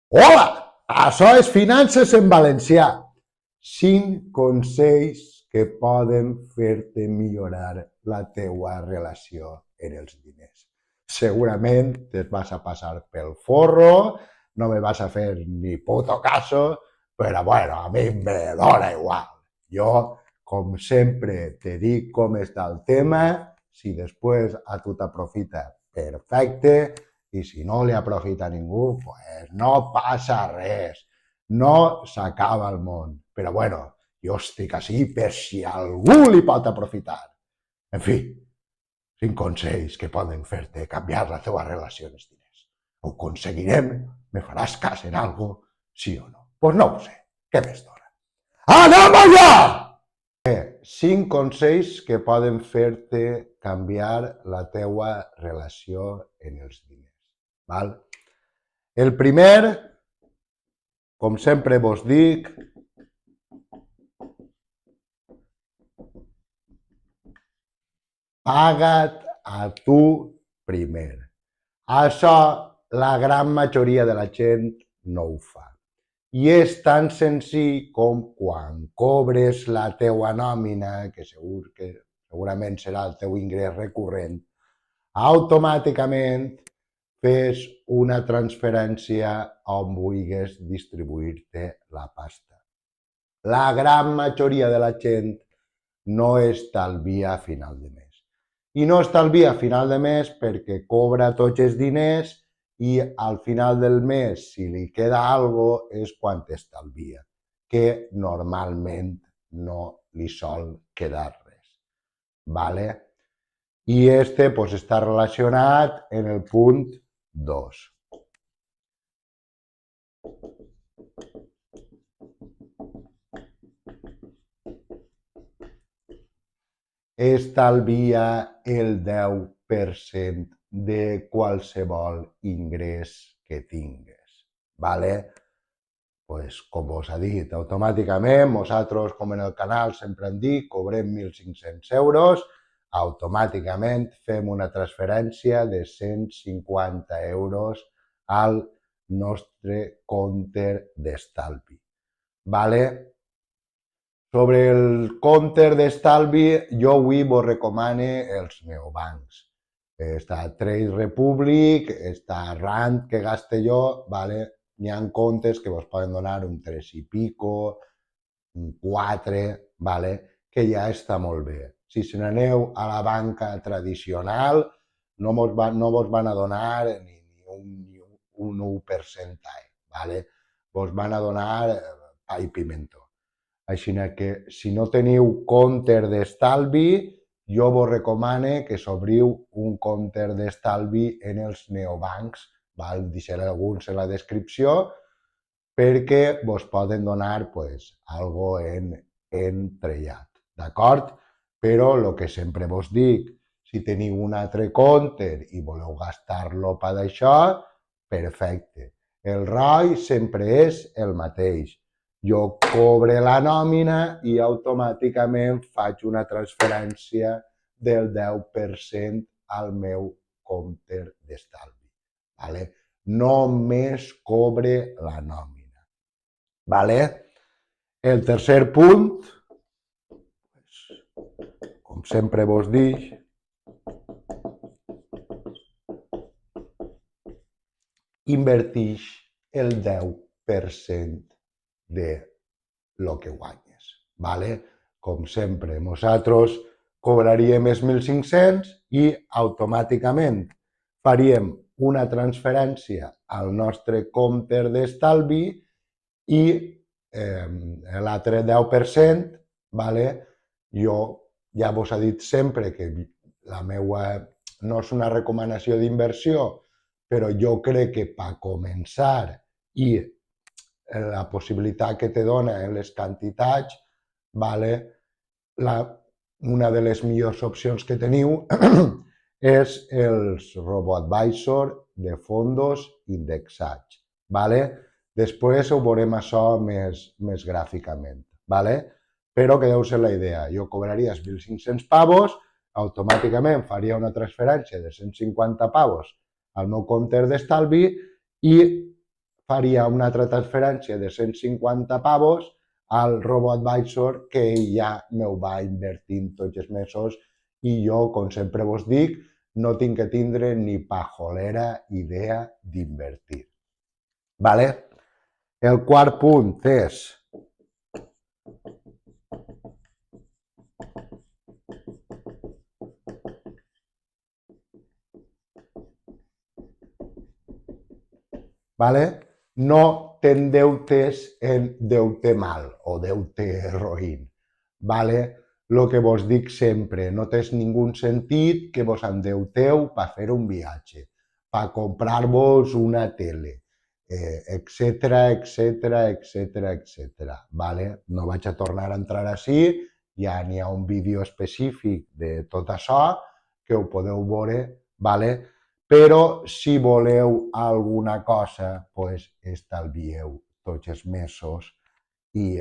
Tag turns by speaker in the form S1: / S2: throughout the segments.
S1: Hola! Això és Finances en Valencià. 5 consells que poden fer-te millorar la teua relació en els diners. Segurament te vas a passar pel forro, no me vas a fer ni puto caso, però bueno, a mi me dona igual. Jo, com sempre, te dic com està el tema, si després a tu t'aprofita, perfecte, i si no li aprofita a ningú, pues no passa res. No s'acaba el món. Però bueno, jo estic així per si algú li pot aprofitar. En fi, 5 consells que poden fer-te canviar la teva relació amb els diners. Ho aconseguirem? Me faràs cas en algo? Sí o no? Pues no ho sé. Què més dona? Anem allà! 5 consells que poden fer-te canviar la teua relació en els diners. Val? El primer, com sempre vos dic, paga't a tu primer. Això la gran majoria de la gent no ho fa. I és tan senzill com quan cobres la teua nòmina, que segurament serà el teu ingrés recurrent, automàticament fes una transferència on vulguis distribuir-te la pasta. La gran majoria de la gent no estalvia a final de mes. I no estalvia a final de mes perquè cobra tots els diners i al final del mes, si li queda algo, és quan estalvia, que normalment no li sol quedar res. ¿Vale? I este pues, està relacionat en el punt 2. Estalvia el 10% de qualsevol ingrés que tingues. ¿Vale? Pues, com us ha dit, automàticament, nosaltres, com en el canal sempre hem dit, cobrem 1.500 euros, automàticament fem una transferència de 150 euros al nostre compte d'estalvi. ¿Vale? Sobre el compte d'estalvi, jo avui vos recomano els neobancs. Està Trade Republic, està Rand, que gaste jo, ¿vale? N'hi ha comptes que vos poden donar un 3 i pico, un 4, ¿vale? Que ja està molt bé. Si se n'aneu a la banca tradicional, no vos van a donar ni un 1%, ¿vale? Vos van a donar pa i pimentó. Així que si no teniu compte d'estalvi, jo vos recomano que s'obriu un compte d'estalvi en els neobancs, val? Deixaré alguns en la descripció, perquè vos poden donar pues, algo en trellat, d'acord? Però el que sempre vos dic, si teniu un altre compte i voleu gastar-lo per d'això, perfecte. El ROI sempre és el mateix. Jo cobre la nòmina i automàticament faig una transferència del 10% al meu compte d'estalvi. ¿Vale? Només cobre la nòmina. ¿Vale? El tercer punt, com sempre vos dic, invertix el 10% de lo que guanyes. ¿Vale? Com sempre, nosaltres cobraríem els 1.500 i automàticament faríem una transferència al nostre compte d'estalvi i l'altre 10%, ¿vale? Jo ja vos he dit sempre que la meva no és una recomanació d'inversió, però jo crec que per començar i la possibilitat que te dona en les quantitats, ¿vale? Una de les millors opcions que teniu és els RoboAdvisor de fondos indexats. ¿Vale? Després ho veurem això més gràficament. ¿Vale? Però que deu ser la idea. Jo cobraria 1.500 pavos, automàticament faria una transferència de 150 pavos al meu compte d'estalvi i faria una altra transferència de 150 pavos al RoboAdvisor que ell ja m'ho va invertint tots els mesos i jo, com sempre vos dic, no tinc que tindre ni pajolera idea d'invertir. Vale? El quart punt és ¿vale? No t'endeutes en deute mal o deute roïn, ¿vale? Lo que vos dic sempre, no té ningú sentit que vos endeuteu per fer un viatge, per comprar-vos una tele, etcètera, etcètera, etcètera, etcètera, ¿vale? No vaig a tornar a entrar així, ja n'hi ha un vídeo específic de tot això que ho podeu veure, ¿vale? Però si voleu alguna cosa, pues estalvieu tots els mesos i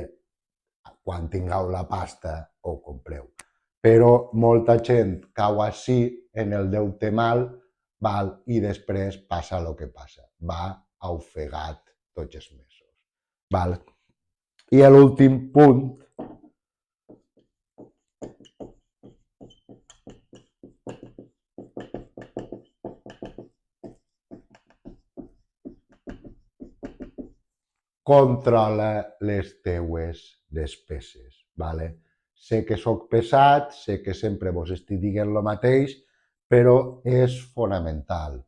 S1: quan tingueu la pasta ho compreu. Però molta gent cau així en el deute mal, val? I després passa el que passa, va ofegat tots els mesos. Val? I l'últim punt controla les teues despeses, ¿vale? Sé que sóc pesat, sé que sempre vos estic dient el mateix, però és fonamental.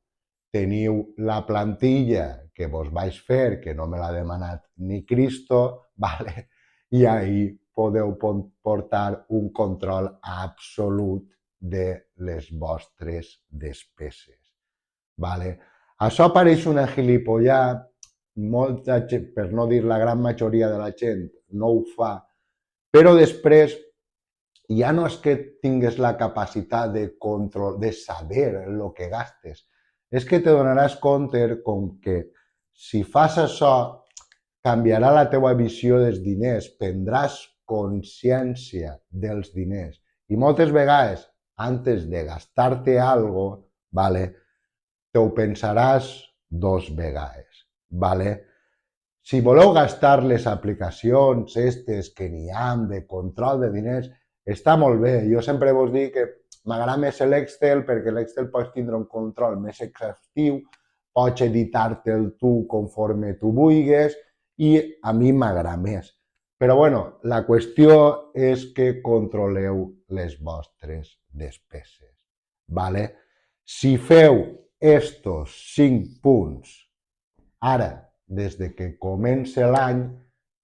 S1: Teniu la plantilla que vos vaig fer, que no me l'ha demanat ni Cristo, ¿vale? I ahí podeu portar un control absolut de les vostres despeses, ¿vale? Això pareix una gilipollà, molta gent, per no dir la gran majoria de la gent, no ho fa, però després ja no és que tingues la capacitat de control, de saber el que gastes, és que te donaràs compte com que si fas això canviarà la teua visió dels diners, prendràs consciència dels diners i moltes vegades, antes de gastar-te algo, ¿vale? Te ho pensaràs dos vegades, ¿vale? Si voleu gastar les aplicacions estes que n'hi ha de control de diners, està molt bé. Jo sempre vos dic que m'agrada més l'Excel perquè l'Excel pots tindre un control més exhaustiu, pots editar-te'l tu conforme tu vulguis i a mi m'agrada més. Però bueno, la qüestió és que controleu les vostres despeses, ¿vale? Si feu estos 5 punts ara, des de que comença l'any,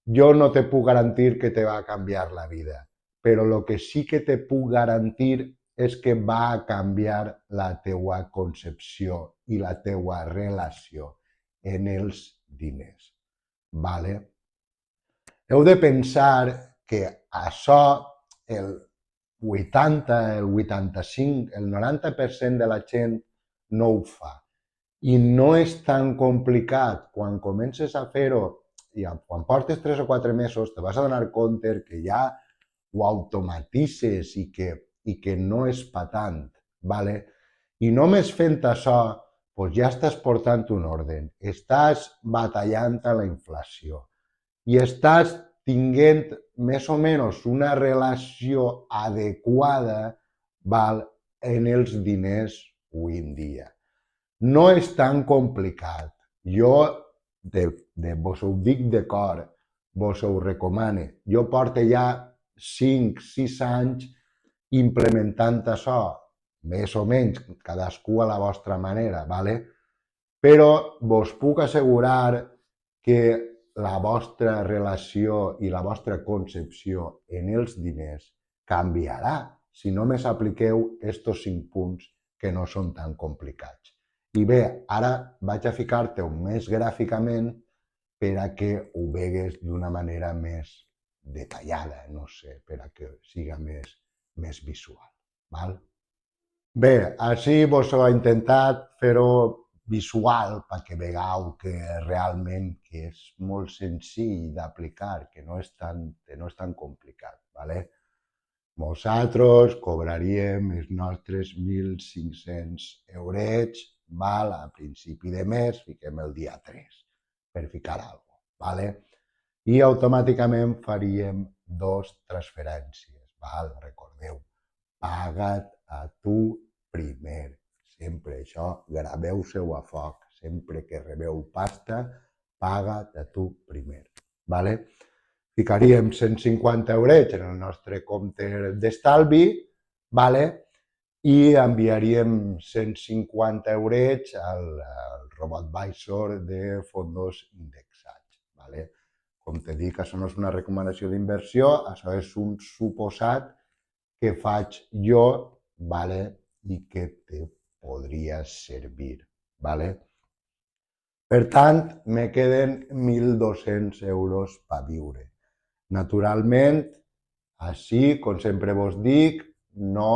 S1: jo no te puc garantir que te va a canviar la vida, però el que sí que te puc garantir és que va a canviar la teua concepció i la teua relació en els diners, ¿vale? Heu de pensar que això, el 80, el 85, el 90% de la gent no ho fa. I no és tan complicat. Quan comences a fer-ho i quan portes 3 o 4 mesos te vas a donar compte que ja ho automatitzes i que no és per tant, ¿vale? I només fent això doncs ja estàs portant un ordre, estàs batallant a la inflació i estàs tinguent més o menys una relació adequada, val, en els diners avui en dia. No és tan complicat. Jo vos ho dic de cor, vos ho recomano. Jo porto ja 5-6 anys implementant això, més o menys, cadascú a la vostra manera, ¿vale? Però vos puc assegurar que la vostra relació i la vostra concepció en els diners canviarà si només apliqueu estos 5 punts que no són tan complicats. I bé, ara vaig a ficar-te-ho més gràficament per a que ho vegues d'una manera més detallada, no sé, per a que siga més visual. Val? Bé, així vos ho he intentat fer-ho visual perquè vegeu que realment que és molt senzill d'aplicar, que no és tan complicat. ¿Vale? Nosaltres cobraríem els nostres 1.500 eurets, val? A principi de mes, fiquem el dia 3, per ficar alguna cosa, ¿vale? I automàticament faríem dos transferències, val? Recordeu, paga't a tu primer. Sempre això, graveu-se-ho a foc. Sempre que rebeu pasta, paga't a tu primer, ¿vale? Ficaríem 150 eurets en el nostre compte d'estalvi, ¿vale? I enviaríem 150 eurets al RoboAdvisor de fondos indexats, ¿vale? Com te dic, això no és una recomanació d'inversió, això és un suposat que faig jo, ¿vale? I que te podria servir, ¿vale? Per tant, me queden 1.200 euros per viure. Naturalment, així, com sempre vos dic, no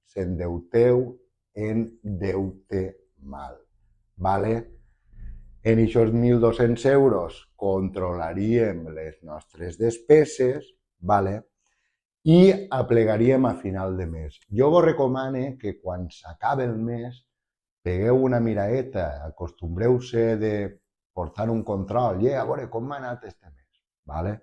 S1: s'endeuteu en deute mal, ¿vale? En aquests 1.200 euros controlaríem les nostres despeses, ¿vale? I aplegaríem a final de mes. Jo vos recomano que quan s'acabe el mes pegueu una miraeta, acostumbreu-se de portar un control, a veure com m'ha anat este mes, ¿vale?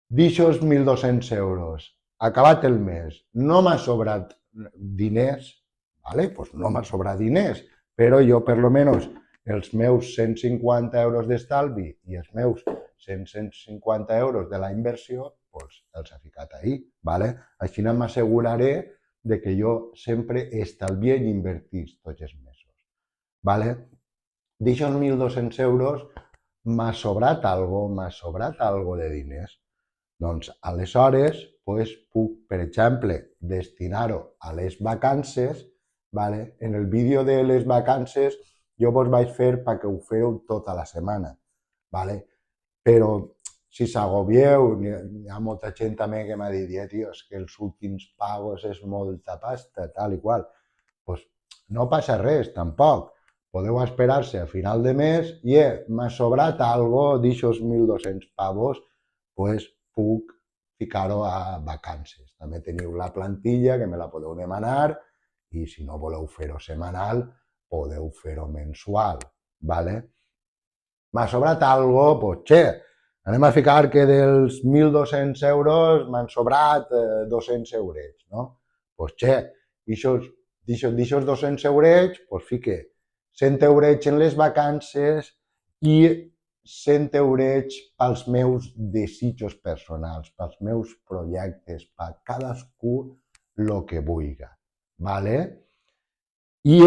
S1: D'ixos 1.200 euros, acabat el mes, no m'ha sobrat diners, ¿vale? Pues no m'ha sobrat diners, però jo per lo menos els meus 150 euros d'estalvi i els meus 150 euros de la inversió, pues els he ficat ahí, ¿vale? Així m'asseguraré de que jo sempre estalvie i invertís tots els mesos, ¿vale? D'ixos 1.200 euros m'ha sobrat algo de diners. Doncs aleshores pues, puc, per exemple, destinar-ho a les vacances, ¿vale? En el vídeo de les vacances jo vos vaig fer perquè ho feu tota la setmana, ¿vale? Però si s'agobieu, hi ha molta gent també que m'ha dit, tio, és que els últims pagos és molta pasta, tal i qual. Pues no passa res, tampoc. Podeu esperar-se a final de mes i m'ha sobrat algo d'ixos 1.200 pavos, pues puc ficar-ho a vacances. També teniu la plantilla que me la podeu demanar i si no voleu fer-ho setmanal, podeu fer-ho mensual, ¿vale? M'ha sobrat algo, pues anem a ficar que dels 1.200 euros m'han sobrat 200 eurets, no? Pues d'aixòs 200 eurets, pues fique 100 eurets en les vacances i 100 eurets pels meus desitjos personals, pels meus projectes, per cadascú el que vulgui, ¿vale? I,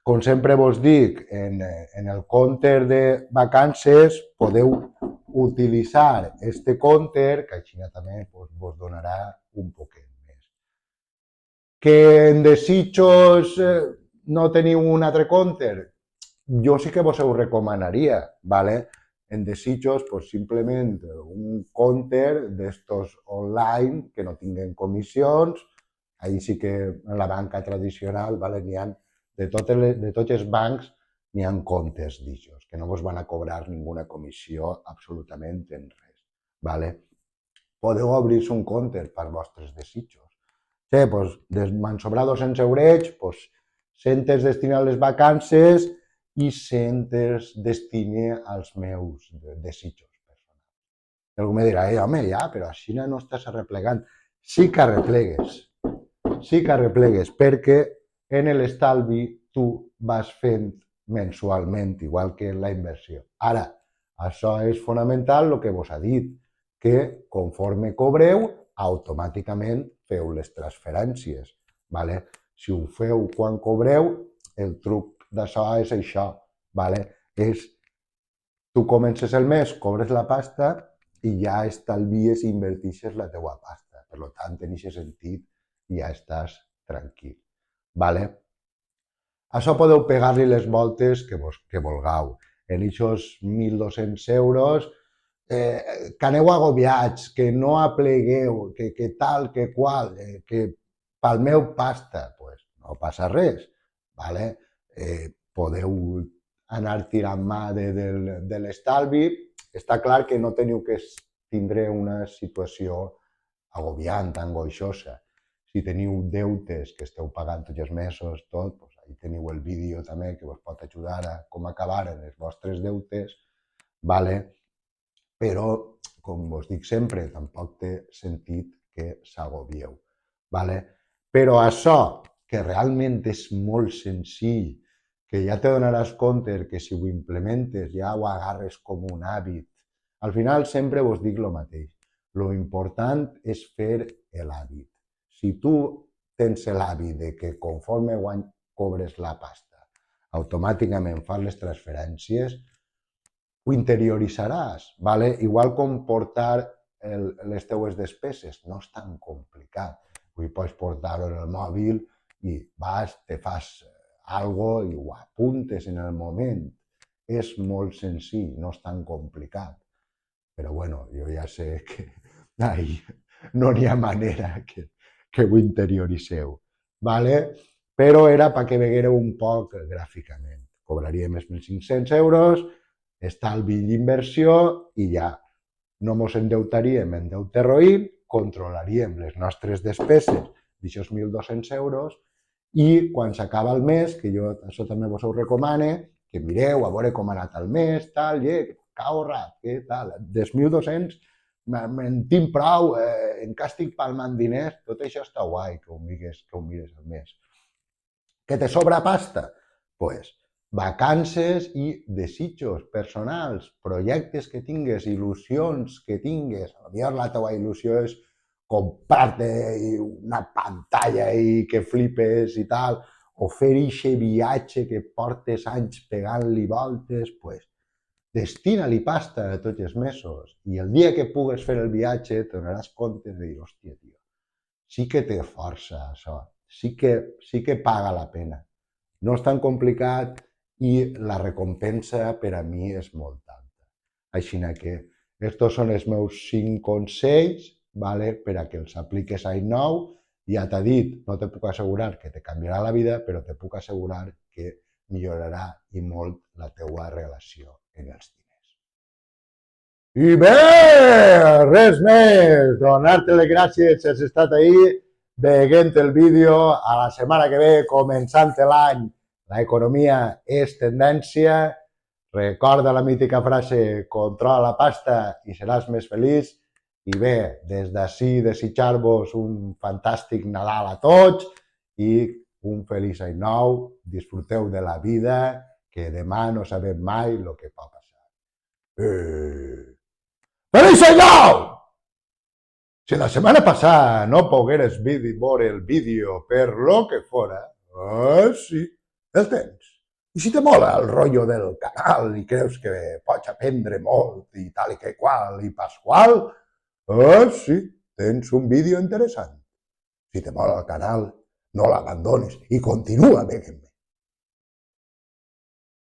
S1: com sempre vos dic, en el compte de vacances podeu utilitzar este compte, que així també vos donarà un poquet més. Que en desitjos no teniu un altre compte? Jo sí que vos ho recomanaria, ¿vale? En desitjos, pues simplement un compte d'estos online que no tinguen comissions. Ahí sí que en la banca tradicional, ¿vale? N'hi ha, de tots els bancs, n'hi ha comptes d'aixòs, que no vos van a cobrar ninguna comissió absolutament en res, ¿vale? Podeu obrir-se un compte per vostres desitjos. Sí, doncs m'han sobrat 200 eurets, doncs 100 es destina a les vacances i 100 es destina als meus desitjos personals. I algú me dirà, home, ja, però així no estàs arreplegant. Sí que arreplegues, perquè en l'estalvi tu vas fent mensualment, igual que en la inversió. Ara, això és fonamental el que vos ha dit, que conforme cobreu, automàticament feu les transferències, ¿vale? Si ho feu quan cobreu, el truc d'això és això, ¿vale? Tu comences el mes, cobres la pasta i ja estalvies i invertixes la teua pasta. Per tant, en aquest sentit, ja estàs tranquil, ¿vale? Això podeu pegar-li les voltes que vulgueu. En aquests 1.200 euros, que aneu agobiats, que no aplegueu, que tal, que qual, que pel meu pasta, pues no passa res, ¿vale? Podeu anar tirant mà de l'estalvi. Està clar que no teniu que tindre una situació agobiant, angoixosa. Si teniu deutes que esteu pagant tots els mesos, tot, doncs ahí teniu el vídeo també que vos pot ajudar a com acabar en els vostres deutes, vale? Però, com vos dic sempre, tampoc té sentit que s'agobieu, vale? Però això, que realment és molt senzill, que ja te donaràs compte que si ho implementes ja ho agarres com un hàbit. Al final sempre vos dic el mateix. Lo important és fer l'hàbit. Si tu tens l'hàbit de que conforme cobres la pasta, automàticament fas les transferències, ho interioritzaràs, ¿vale? Igual com portar les teues despeses, no és tan complicat. Avui pots portar-ho en el mòbil i vas, te fas algo i ho apuntes en el moment. És molt senzill, no és tan complicat. Però bueno, jo ja sé que no n'hi ha manera que ho interioritzeu, ¿vale? Però era perquè veguéreu un poc gràficament. Cobraríem els 1.500 euros, estalvi d'inversió i ja no mos endeutaríem en deute roïn, controlaríem les nostres despeses d'aixòs 1.200 euros i quan s'acaba el mes, que jo això també vos ho recomane, que mireu a veure com ha anat el mes, tal, que ha ahorrat, que tal, dels 1.200 me'n tinc prou, encara estic palmant diners, tot això està guai que ho mires al mes. Que te sobra pasta? Pues vacances i desitjos personals, projectes que tingues, il·lusions que tingues. Potser la teva il·lusió és comprar-te una pantalla i que flipes i tal, o fer aquest viatge que portes anys pegant-li voltes, pues, destina-li pasta a tots els mesos. I el dia que pugues fer el viatge te donaràs compte de dir, hòstia, tio, sí que té força això, sí que paga la pena. No és tan complicat i la recompensa per a mi és molt alta. Així que estos són els meus 5 consells, vale, per a que els apliques any nou. Ja t'ha dit, no te puc assegurar que te canviarà la vida, però te puc assegurar que millorarà i molt la teua relació en els diners. I bé, res més, donar-te les gràcies si has estat ahí veient el vídeo. A la setmana que ve, començant l'any, l'economia és tendència. Recorda la mítica frase, controla la pasta i seràs més feliç. I bé, des d'ací desitjar-vos un fantàstic Nadal a tots i un feliç any nou. Disfruteu de la vida, que demà no sabem mai el que pot passar. ¡Feliz any nou! Si la setmana passada no pogueres veure el vídeo per lo que fora, sí, el tens. I si te mola el rotllo del canal i creus que pots aprendre molt i tal i que qual i pasqual, sí, tens un vídeo interessant. Si te mola el canal, no l'abandones i continua veient.